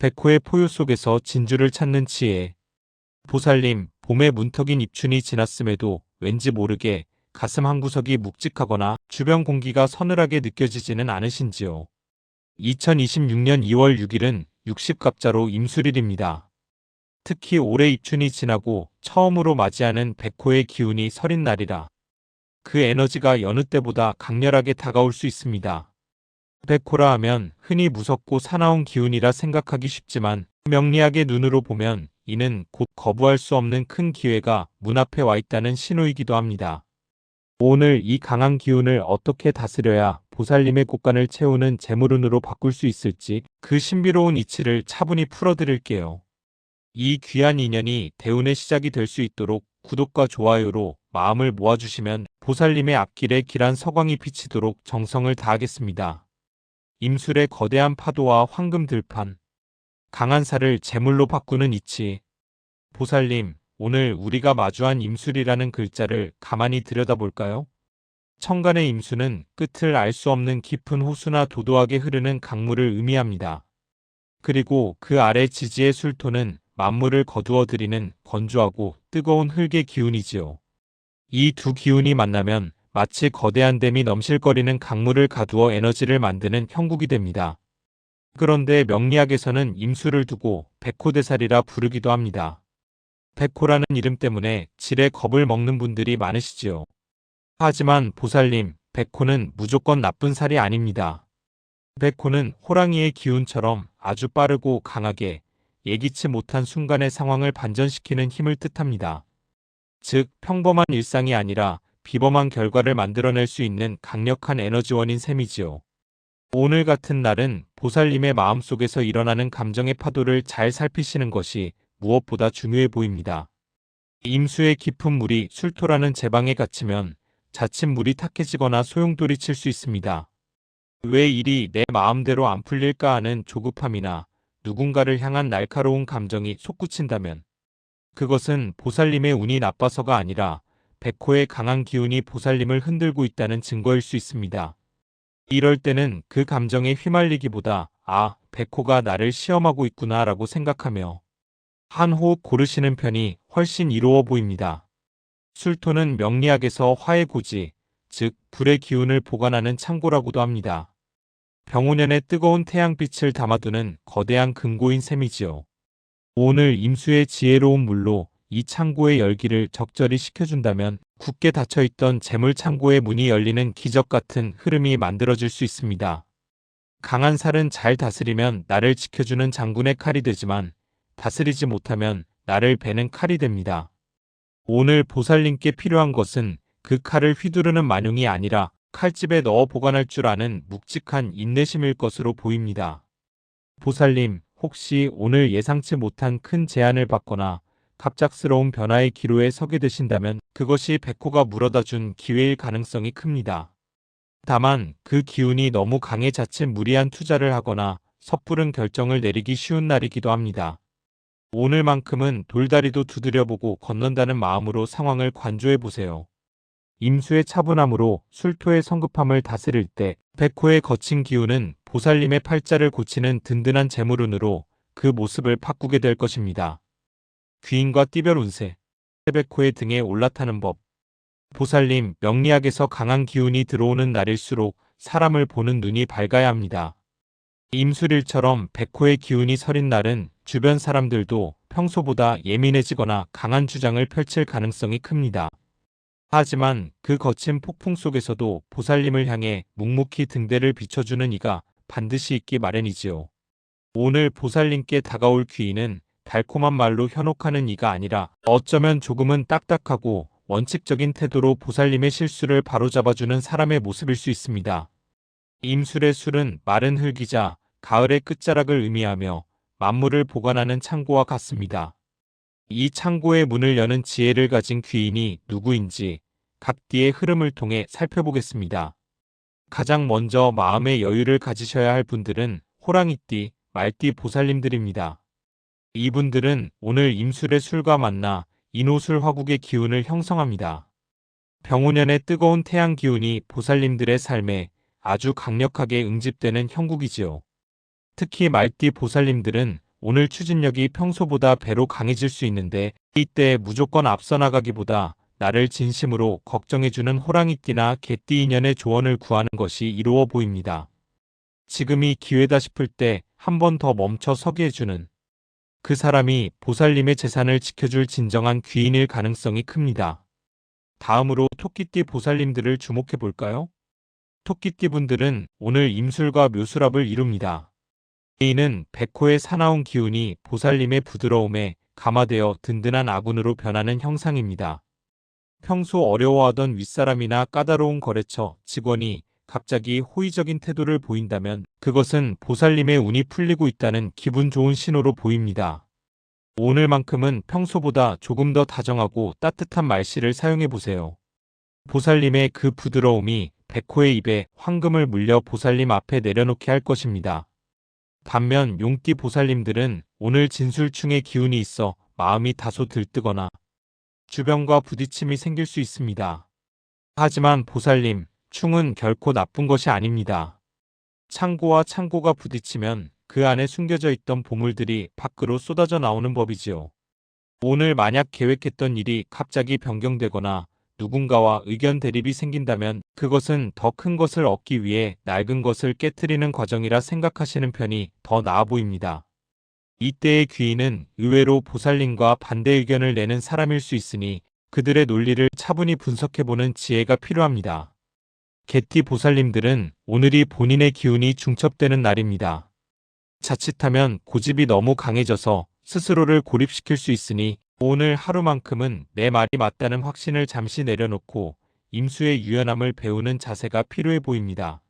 백호의 포효 속에서 진주를 찾는 지혜. 보살님, 봄의 문턱인 입춘이 지났음에도 왠지 모르게 가슴 한구석이 묵직하거나 주변 공기가 서늘하게 느껴지지는 않으신지요. 2026년 2월 6일은 60갑자로 임술일입니다. 특히 올해 입춘이 지나고 처음으로 맞이하는 백호의 기운이 서린 날이라 그 에너지가 여느 때보다 강렬하게 다가올 수 있습니다. 백호라 하면 흔히 무섭고 사나운 기운이라 생각하기 쉽지만 명리학의 눈으로 보면 이는 곧 거부할 수 없는 큰 기회가 문 앞에 와 있다는 신호이기도 합니다. 오늘 이 강한 기운을 어떻게 다스려야 보살님의 곳간을 채우는 재물운으로 바꿀 수 있을지 그 신비로운 이치를 차분히 풀어드릴게요. 이 귀한 인연이 대운의 시작이 될 수 있도록 구독과 좋아요로 마음을 모아주시면 보살님의 앞길에 길한 서광이 비치도록 정성을 다하겠습니다. 임술의 거대한 파도와 황금 들판, 강한 살을 재물로 바꾸는 이치. 보살님, 오늘 우리가 마주한 임술이라는 글자를 가만히 들여다볼까요? 천간의 임수는 끝을 알 수 없는 깊은 호수나 도도하게 흐르는 강물을 의미합니다. 그리고 그 아래 지지의 술토는 만물을 거두어들이는 건조하고 뜨거운 흙의 기운이지요. 이 두 기운이 만나면 마치 거대한 댐이 넘실거리는 강물을 가두어 에너지를 만드는 형국이 됩니다. 그런데 명리학에서는 임수를 두고 백호대살이라 부르기도 합니다. 백호라는 이름 때문에 질에 겁을 먹는 분들이 많으시지요. 하지만 보살님, 백호는 무조건 나쁜 살이 아닙니다. 백호는 호랑이의 기운처럼 아주 빠르고 강하게 예기치 못한 순간의 상황을 반전시키는 힘을 뜻합니다. 즉, 평범한 일상이 아니라 비범한 결과를 만들어낼 수 있는 강력한 에너지원인 셈이지요. 오늘 같은 날은 보살님의 마음속에서 일어나는 감정의 파도를 잘 살피시는 것이 무엇보다 중요해 보입니다. 임수의 깊은 물이 술토라는 제방에 갇히면 자칫 물이 탁해지거나 소용돌이 칠 수 있습니다. 왜 일이 내 마음대로 안 풀릴까 하는 조급함이나 누군가를 향한 날카로운 감정이 솟구친다면 그것은 보살님의 운이 나빠서가 아니라 백호의 강한 기운이 보살님을 흔들고 있다는 증거일 수 있습니다. 이럴 때는 그 감정에 휘말리기보다 백호가 나를 시험하고 있구나 라고 생각하며 한 호흡 고르시는 편이 훨씬 이로워 보입니다. 술토는 명리학에서 화의 고지, 즉 불의 기운을 보관하는 창고라고도 합니다. 병오년의 뜨거운 태양빛을 담아두는 거대한 금고인 셈이지요. 오늘 임수의 지혜로운 물로 이 창고의 열기를 적절히 식혀준다면 굳게 닫혀있던 재물 창고의 문이 열리는 기적 같은 흐름이 만들어질 수 있습니다. 강한 살은 잘 다스리면 나를 지켜주는 장군의 칼이 되지만 다스리지 못하면 나를 베는 칼이 됩니다. 오늘 보살님께 필요한 것은 그 칼을 휘두르는 만용이 아니라 칼집에 넣어 보관할 줄 아는 묵직한 인내심일 것으로 보입니다. 보살님, 혹시 오늘 예상치 못한 큰 제안을 받거나 갑작스러운 변화의 기로에 서게 되신다면 그것이 백호가 물어다 준 기회일 가능성이 큽니다. 다만 그 기운이 너무 강해 자칫 무리한 투자를 하거나 섣부른 결정을 내리기 쉬운 날이기도 합니다. 오늘만큼은 돌다리도 두드려보고 건넌다는 마음으로 상황을 관조해보세요. 임수의 차분함으로 술토의 성급함을 다스릴 때 백호의 거친 기운은 보살님의 팔자를 고치는 든든한 재물운으로 그 모습을 바꾸게 될 것입니다. 귀인과 띠별 운세, 백호의 등에 올라타는 법. 보살님, 명리학에서 강한 기운이 들어오는 날일수록 사람을 보는 눈이 밝아야 합니다. 임술일처럼 백호의 기운이 서린 날은 주변 사람들도 평소보다 예민해지거나 강한 주장을 펼칠 가능성이 큽니다. 하지만 그 거친 폭풍 속에서도 보살님을 향해 묵묵히 등대를 비춰주는 이가 반드시 있기 마련이지요. 오늘 보살님께 다가올 귀인은 달콤한 말로 현혹하는 이가 아니라 어쩌면 조금은 딱딱하고 원칙적인 태도로 보살님의 실수를 바로잡아주는 사람의 모습일 수 있습니다. 임술의 술은 마른 흙이자 가을의 끝자락을 의미하며 만물을 보관하는 창고와 같습니다. 이 창고의 문을 여는 지혜를 가진 귀인이 누구인지 각띠의 흐름을 통해 살펴보겠습니다. 가장 먼저 마음의 여유를 가지셔야 할 분들은 호랑이띠, 말띠 보살님들입니다. 이분들은 오늘 임술의 술과 만나 인호술 화국의 기운을 형성합니다. 병오년의 뜨거운 태양 기운이 보살님들의 삶에 아주 강력하게 응집되는 형국이지요. 특히 말띠 보살님들은 오늘 추진력이 평소보다 배로 강해질 수 있는데 이때 무조건 앞서 나가기보다 나를 진심으로 걱정해주는 호랑이띠나 개띠 인연의 조언을 구하는 것이 이로워 보입니다. 지금이 기회다 싶을 때 한 번 더 멈춰 서게 해주는 그 사람이 보살님의 재산을 지켜줄 진정한 귀인일 가능성이 큽니다. 다음으로 토끼띠 보살님들을 주목해 볼까요? 토끼띠 분들은 오늘 임술과 묘술합을 이룹니다. 이는 백호의 사나운 기운이 보살님의 부드러움에 감화되어 든든한 아군으로 변하는 형상입니다. 평소 어려워하던 윗사람이나 까다로운 거래처, 직원이 갑자기 호의적인 태도를 보인다면 그것은 보살님의 운이 풀리고 있다는 기분 좋은 신호로 보입니다. 오늘만큼은 평소보다 조금 더 다정하고 따뜻한 말씨를 사용해 보세요. 보살님의 그 부드러움이 백호의 입에 황금을 물려 보살님 앞에 내려놓게 할 것입니다. 반면 용띠 보살님들은 오늘 진술충의 기운이 있어 마음이 다소 들뜨거나 주변과 부딪힘이 생길 수 있습니다. 하지만 보살님, 충은 결코 나쁜 것이 아닙니다. 창고와 창고가 부딪히면 그 안에 숨겨져 있던 보물들이 밖으로 쏟아져 나오는 법이지요. 오늘 만약 계획했던 일이 갑자기 변경되거나 누군가와 의견 대립이 생긴다면 그것은 더 큰 것을 얻기 위해 낡은 것을 깨트리는 과정이라 생각하시는 편이 더 나아 보입니다. 이때의 귀인은 의외로 보살님과 반대 의견을 내는 사람일 수 있으니 그들의 논리를 차분히 분석해보는 지혜가 필요합니다. 개띠 보살님들은 오늘이 본인의 기운이 중첩되는 날입니다. 자칫하면 고집이 너무 강해져서 스스로를 고립시킬 수 있으니 오늘 하루만큼은 내 말이 맞다는 확신을 잠시 내려놓고 임수의 유연함을 배우는 자세가 필요해 보입니다.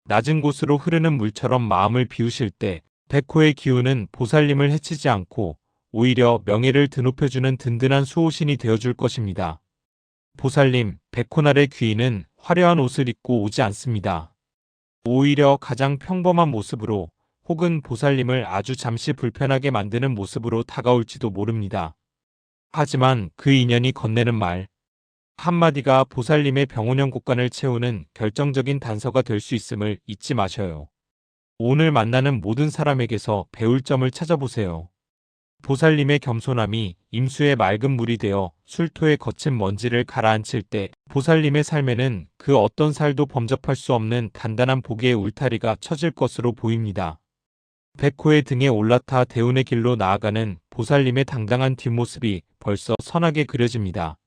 낮은 곳으로 흐르는 물처럼 마음을 비우실 때 백호의 기운은 보살님을 해치지 않고 오히려 명예를 드높여주는 든든한 수호신이 되어줄 것입니다. 보살님, 백호날의 귀인은 화려한 옷을 입고 오지 않습니다. 오히려 가장 평범한 모습으로 혹은 보살님을 아주 잠시 불편하게 만드는 모습으로 다가올지도 모릅니다. 하지만 그 인연이 건네는 말 한마디가 보살님의 병원형 곳간을 채우는 결정적인 단서가 될 수 있음을 잊지 마셔요. 오늘 만나는 모든 사람에게서 배울 점을 찾아보세요. 보살님의 겸손함이 임수의 맑은 물이 되어 술토의 거친 먼지를 가라앉힐 때 보살님의 삶에는 그 어떤 살도 범접할 수 없는 단단한 복의 울타리가 쳐질 것으로 보입니다. 백호의 등에 올라타 대운의 길로 나아가는 보살님의 당당한 뒷모습이 벌써 선하게 그려집니다.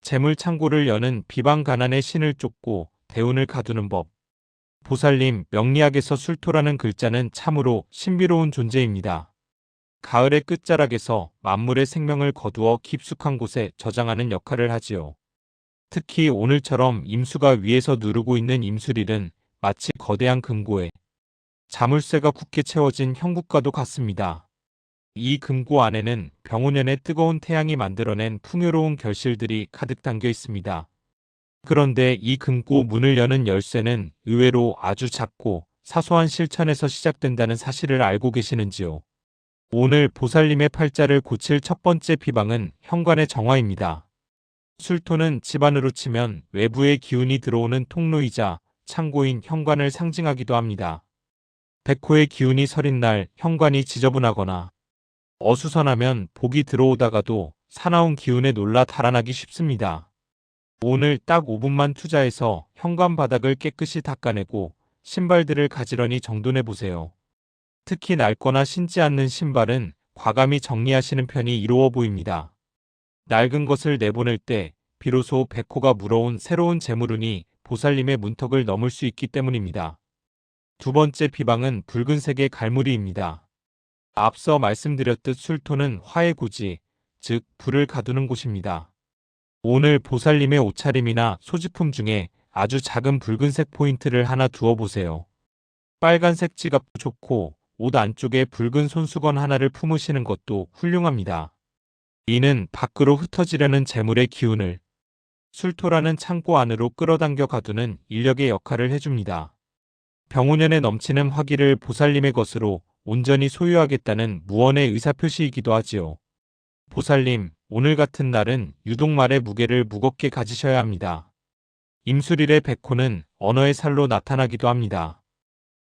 재물 창고를 여는 비방 가난의 신을 쫓고 대운을 가두는 법. 보살님, 명리학에서 술토라는 글자는 참으로 신비로운 존재입니다. 가을의 끝자락에서 만물의 생명을 거두어 깊숙한 곳에 저장하는 역할을 하지요. 특히 오늘처럼 임수가 위에서 누르고 있는 임술일은 마치 거대한 금고에 자물쇠가 굳게 채워진 형국과도 같습니다. 이 금고 안에는 병오년의 뜨거운 태양이 만들어낸 풍요로운 결실들이 가득 담겨 있습니다. 그런데 이 금고 문을 여는 열쇠는 의외로 아주 작고 사소한 실천에서 시작된다는 사실을 알고 계시는지요? 오늘 보살님의 팔자를 고칠 첫 번째 비방은 현관의 정화입니다. 술토는 집안으로 치면 외부의 기운이 들어오는 통로이자 창고인 현관을 상징하기도 합니다. 백호의 기운이 서린 날 현관이 지저분하거나 어수선하면 복이 들어오다가도 사나운 기운에 놀라 달아나기 쉽습니다. 오늘 딱 5분만 투자해서 현관 바닥을 깨끗이 닦아내고 신발들을 가지런히 정돈해보세요. 특히 낡거나 신지 않는 신발은 과감히 정리하시는 편이 이로워 보입니다. 낡은 것을 내보낼 때 비로소 백호가 물어온 새로운 재물운이 보살님의 문턱을 넘을 수 있기 때문입니다. 두 번째 비방은 붉은색의 갈무리입니다. 앞서 말씀드렸듯 술토는 화의 고지, 즉 불을 가두는 곳입니다. 오늘 보살님의 옷차림이나 소지품 중에 아주 작은 붉은색 포인트를 하나 두어보세요. 빨간색 지갑도 좋고 옷 안쪽에 붉은 손수건 하나를 품으시는 것도 훌륭합니다. 이는 밖으로 흩어지려는 재물의 기운을 술토라는 창고 안으로 끌어당겨 가두는 인력의 역할을 해줍니다. 병오년에 넘치는 화기를 보살님의 것으로 온전히 소유하겠다는 무언의 의사표시이기도 하지요. 보살님, 오늘 같은 날은 유독 말의 무게를 무겁게 가지셔야 합니다. 임술일의 백호는 언어의 살로 나타나기도 합니다.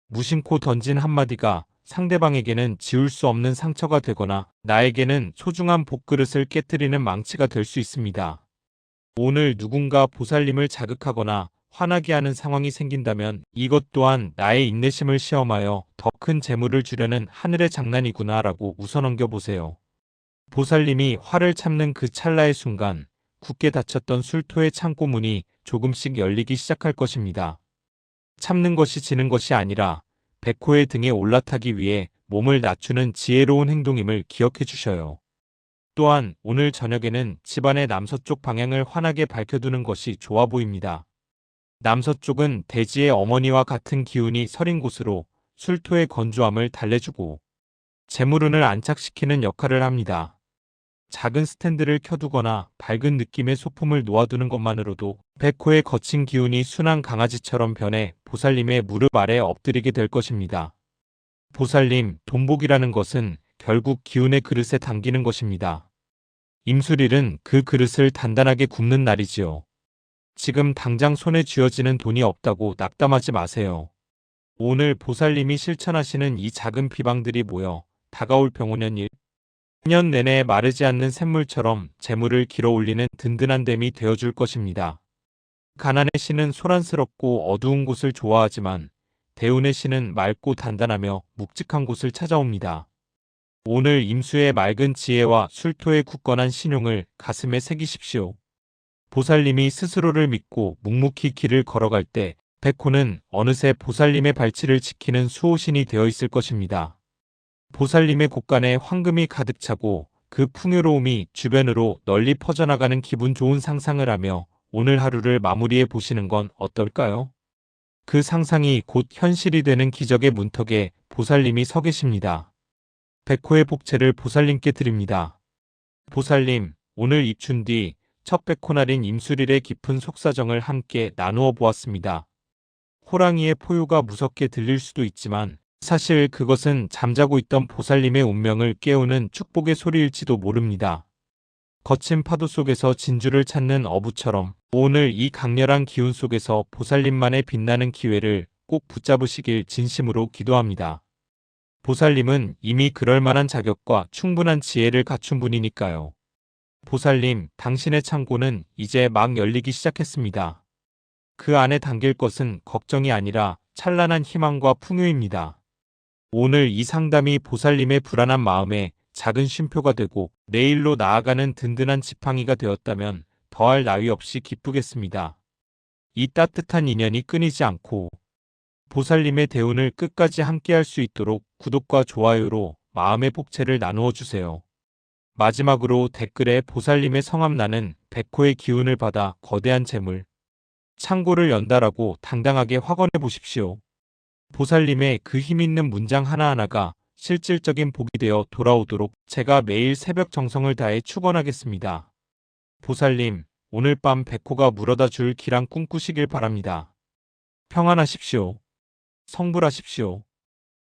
무심코 던진 한마디가 상대방에게는 지울 수 없는 상처가 되거나 나에게는 소중한 복그릇을 깨뜨리는 망치가 될 수 있습니다. 오늘 누군가 보살님을 자극하거나 화나게 하는 상황이 생긴다면 이것 또한 나의 인내심을 시험하여 더 큰 재물을 주려는 하늘의 장난이구나 라고 웃어 넘겨보세요. 보살님이 화를 참는 그 찰나의 순간 굳게 닫혔던 술토의 창고 문이 조금씩 열리기 시작할 것입니다. 참는 것이 지는 것이 아니라 백호의 등에 올라타기 위해 몸을 낮추는 지혜로운 행동임을 기억해 주셔요. 또한 오늘 저녁에는 집안의 남서쪽 방향을 환하게 밝혀두는 것이 좋아 보입니다. 남서쪽은 대지의 어머니와 같은 기운이 서린 곳으로 술토의 건조함을 달래주고 재물운을 안착시키는 역할을 합니다. 작은 스탠드를 켜두거나 밝은 느낌의 소품을 놓아두는 것만으로도 백호의 거친 기운이 순한 강아지처럼 변해 보살님의 무릎 아래 엎드리게 될 것입니다. 보살님, 돈복이라는 것은 결국 기운의 그릇에 담기는 것입니다. 임술일은 그 그릇을 단단하게 굽는 날이지요. 지금 당장 손에 쥐어지는 돈이 없다고 낙담하지 마세요. 오늘 보살님이 실천하시는 이 작은 비방들이 모여 다가올 병오년 1년 내내 마르지 않는 샘물처럼 재물을 길어올리는 든든한 댐이 되어줄 것입니다. 가난의 신은 소란스럽고 어두운 곳을 좋아하지만 대운의 신은 맑고 단단하며 묵직한 곳을 찾아옵니다. 오늘 임수의 맑은 지혜와 술토의 굳건한 신용을 가슴에 새기십시오. 보살님이 스스로를 믿고 묵묵히 길을 걸어갈 때 백호는 어느새 보살님의 발치를 지키는 수호신이 되어 있을 것입니다. 보살님의 곳간에 황금이 가득 차고 그 풍요로움이 주변으로 널리 퍼져나가는 기분 좋은 상상을 하며 오늘 하루를 마무리해 보시는 건 어떨까요? 그 상상이 곧 현실이 되는 기적의 문턱에 보살님이 서 계십니다. 백호의 복채를 보살님께 드립니다. 보살님, 오늘 입춘 뒤 첫 백호날인 임술일의 깊은 속사정을 함께 나누어 보았습니다. 호랑이의 포효가 무섭게 들릴 수도 있지만 사실 그것은 잠자고 있던 보살님의 운명을 깨우는 축복의 소리일지도 모릅니다. 거친 파도 속에서 진주를 찾는 어부처럼 오늘 이 강렬한 기운 속에서 보살님만의 빛나는 기회를 꼭 붙잡으시길 진심으로 기도합니다. 보살님은 이미 그럴 만한 자격과 충분한 지혜를 갖춘 분이니까요. 보살님, 당신의 창고는 이제 막 열리기 시작했습니다. 그 안에 담길 것은 걱정이 아니라 찬란한 희망과 풍요입니다. 오늘 이 상담이 보살님의 불안한 마음에 작은 쉼표가 되고 내일로 나아가는 든든한 지팡이가 되었다면 더할 나위 없이 기쁘겠습니다. 이 따뜻한 인연이 끊이지 않고 보살님의 대운을 끝까지 함께할 수 있도록 구독과 좋아요로 마음의 복채를 나누어 주세요. 마지막으로 댓글에 보살님의 성함 나는 백호의 기운을 받아 거대한 재물, 창고를 연다라고 당당하게 확언해 보십시오. 보살님의 그 힘있는 문장 하나하나가 실질적인 복이 되어 돌아오도록 제가 매일 새벽 정성을 다해 축원하겠습니다. 보살님, 오늘 밤 백호가 물어다 줄 기랑 꿈꾸시길 바랍니다. 평안하십시오. 성불하십시오.